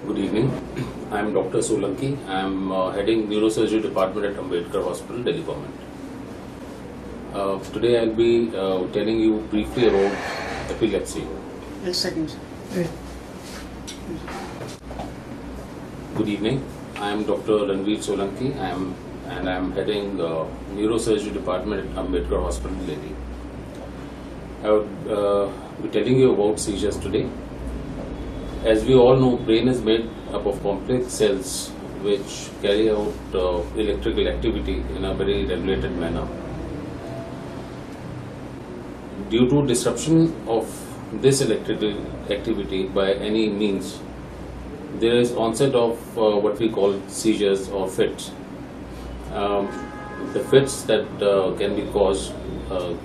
Good evening. I am Dr. Solanki. I am heading Neurosurgery Department at Ambedkar Hospital, Delhi Government. Today I will be telling you briefly about epilepsy. A second, sir. Good evening. I am Dr. Ranveer Solanki. I am heading Neurosurgery Department at Ambedkar Hospital, Delhi. I would be telling you about seizures today. As we all know, brain is made up of complex cells which carry out electrical activity in a very regulated manner. Due to disruption of this electrical activity by any means, there is onset of what we call seizures or fits. The fits that can be caused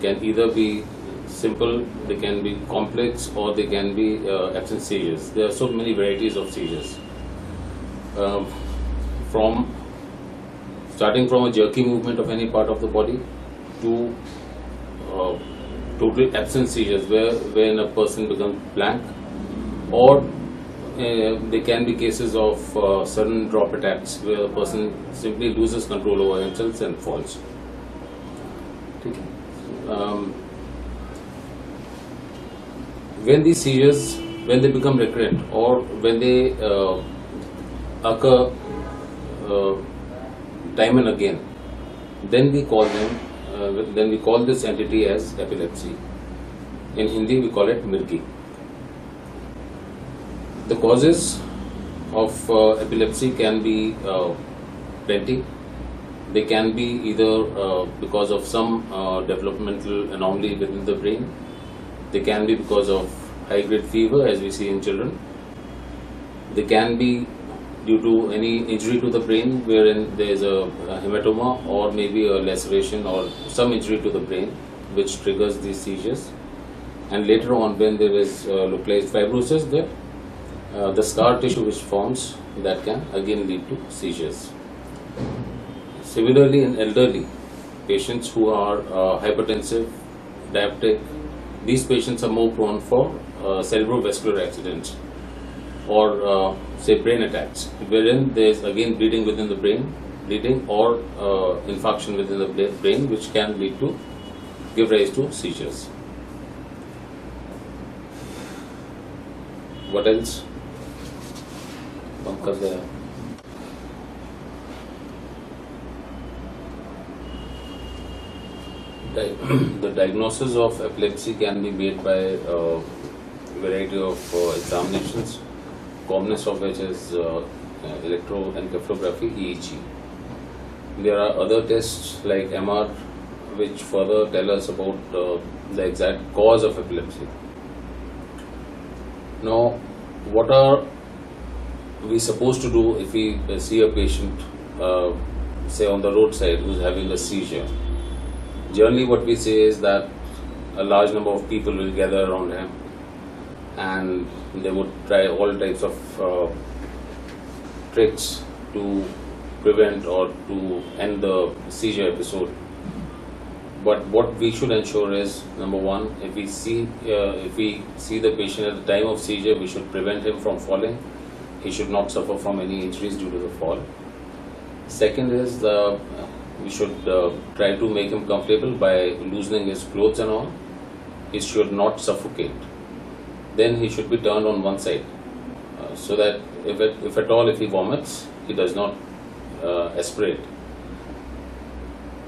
can either be simple, they can be complex, or they can be absent seizures. There are so many varieties of seizures. Starting from a jerky movement of any part of the body to total absent seizures, when a person becomes blank, or there can be cases of sudden drop attacks where a person simply loses control over himself and falls. When these seizures, when they become recurrent or when they occur time and again, then we call this entity as epilepsy. In Hindi we call it mirgi. The causes of epilepsy can be plenty. They can be either because of some developmental anomaly within the brain. They can be because of high-grade fever, as we see in children. They can be due to any injury to the brain, wherein there is a hematoma or maybe a laceration or some injury to the brain, which triggers these seizures. And later on, when there is localized fibrosis there, the scar tissue which forms, that can again lead to seizures. Similarly, in elderly patients who are hypertensive, diabetic, these patients are more prone for cerebrovascular accidents or say brain attacks, wherein there is again bleeding within the brain, or infarction within the brain, which can give rise to seizures. What else? The diagnosis of epilepsy can be made by a variety of examinations, commonest of which is electroencephalography, EEG. There are other tests like MR which further tell us about the exact cause of epilepsy. Now, what are we supposed to do if we see a patient, say on the roadside, who is having a seizure? Generally, what we say is that a large number of people will gather around him and they would try all types of tricks to prevent or to end the seizure episode. But what we should ensure is, number one, if we see the patient at the time of seizure, we should prevent him from falling. He should not suffer from any injuries due to the fall. Second is we should try to make him comfortable by loosening his clothes and all. He should not suffocate. Then he should be turned on one side so that if at all he vomits, he does not aspirate.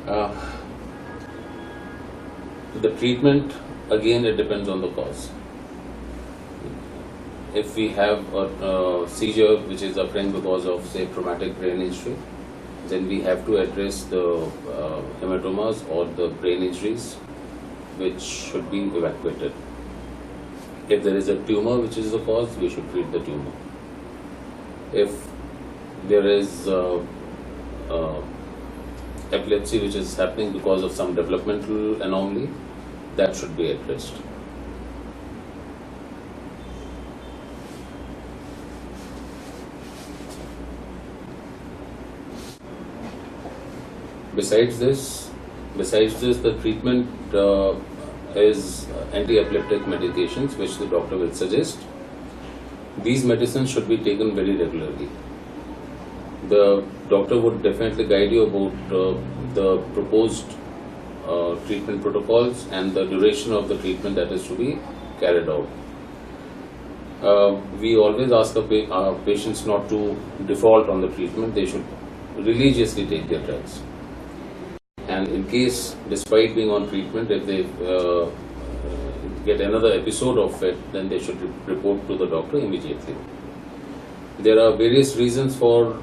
The treatment, again, it depends on the cause. If we have a seizure which is occurring because of, say, traumatic brain injury, then we have to address the hematomas or the brain injuries, which should be evacuated. If there is a tumor which is the cause, we should treat the tumor. If there is epilepsy which is happening because of some developmental anomaly, that should be addressed. Besides this, the treatment is anti-epileptic medications which the doctor will suggest. These medicines should be taken very regularly. The doctor would definitely guide you about the proposed treatment protocols and the duration of the treatment that is to be carried out. We always ask our patients not to default on the treatment. They should religiously take their drugs. And in case, despite being on treatment, if they get another episode of it, then they should report to the doctor immediately. There are various reasons for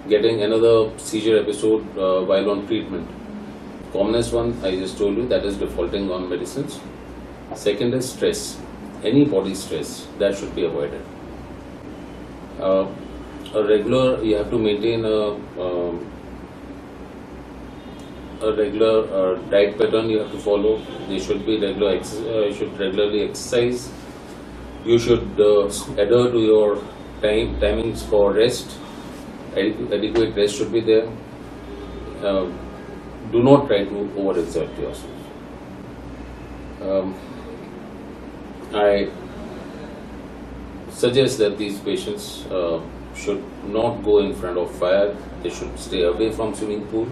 getting another seizure episode while on treatment. Commonest one I just told you, that is defaulting on medicines. Second is stress. Any body stress, that should be avoided. You have to maintain a regular diet pattern you have to follow. There should be you should regularly exercise. You should adhere to your timings for rest. Adequate rest should be there. Do not try to overexert yourself. I suggest that these patients should not go in front of fire. They should stay away from swimming pool.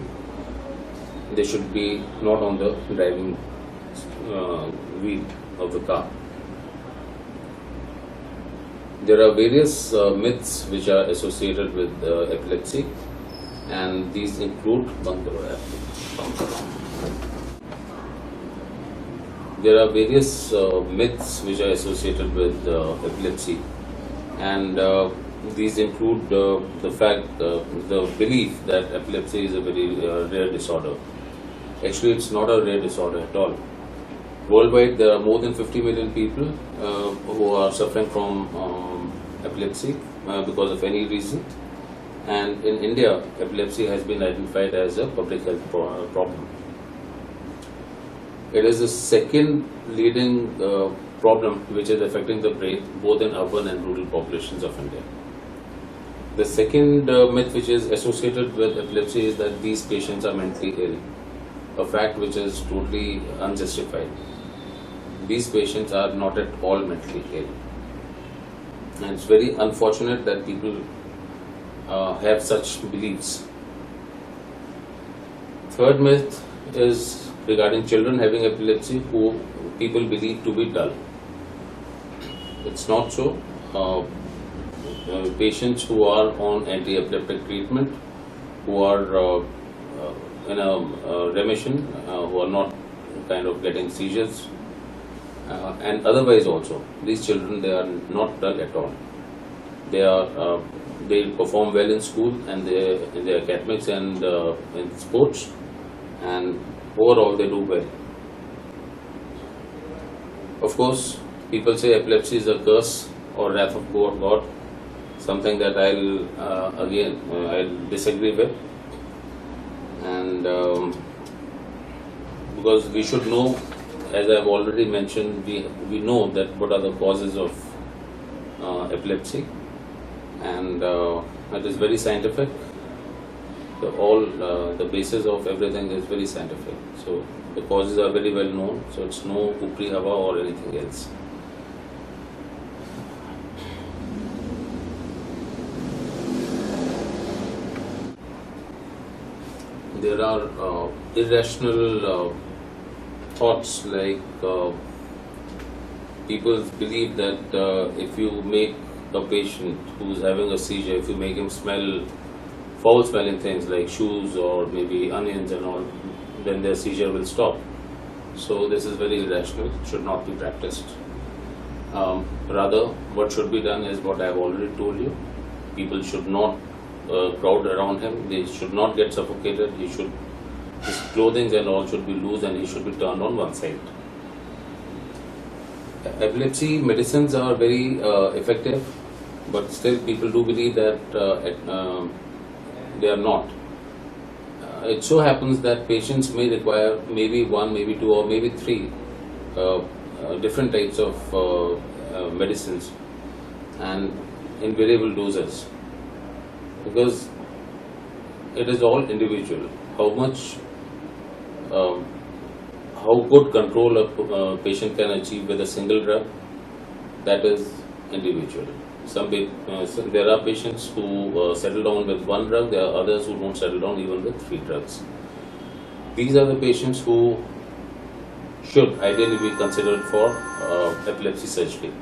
They should be not on the driving wheel of the car. There are various myths which are associated with epilepsy, and these include there are various myths which are associated with epilepsy, and these include the belief that epilepsy is a very rare disorder. Actually, it's not a rare disorder at all. Worldwide, there are more than 50 million people who are suffering from epilepsy because of any reason. And in India, epilepsy has been identified as a public health problem. It is the second leading problem which is affecting the brain both in urban and rural populations of India. The second myth which is associated with epilepsy is that these patients are mentally ill, a fact which is totally unjustified. These patients are not at all mentally ill. And it's very unfortunate that people have such beliefs. Third myth is regarding children having epilepsy who people believe to be dull. It's not so. Patients who are on anti-epileptic treatment, who are in a remission, who are not kind of getting seizures, and otherwise also, these children, they are not dull at all. They perform well in school and in their academics and in sports, and overall they do well. Of course, people say epilepsy is a curse or wrath of God, something that I'll disagree with, and because we should know, as I've already mentioned, we know that what are the causes of epilepsy, and it is very scientific. The basis of everything is very scientific. So the causes are very well known. So it's no upri hawa or anything else. There are irrational thoughts like people believe that if you make a patient who is having a seizure, if you make him smell foul smelling things like shoes or maybe onions and all, then their seizure will stop. So this is very irrational, should not be practiced. Rather, what should be done is what I have already told you. People should not crowd around him, they should not get suffocated, his clothing and all should be loose and he should be turned on one side. Epilepsy medicines are very effective, but still people do believe that they are not. It so happens that patients may require maybe one, maybe two, or maybe three different types of medicines and in variable doses, because it is all individual. How good control a patient can achieve with a single drug, that is individual. There are patients who settle down with one drug. There are others who don't settle down even with 3 drugs. These are the patients who should ideally be considered for epilepsy surgery.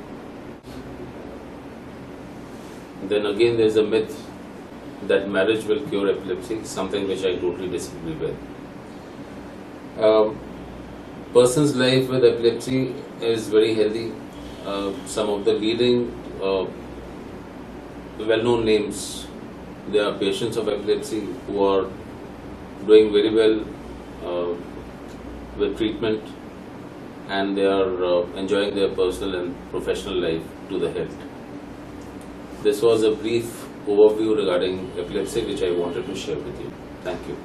Then again, there is a myth that marriage will cure epilepsy, something which I totally disagree with. Person's life with epilepsy is very healthy. Some of the leading well-known names, they are patients of epilepsy who are doing very well with treatment, and they are enjoying their personal and professional life to the hilt. This was a brief overview regarding epilepsy which I wanted to share with you. Thank you.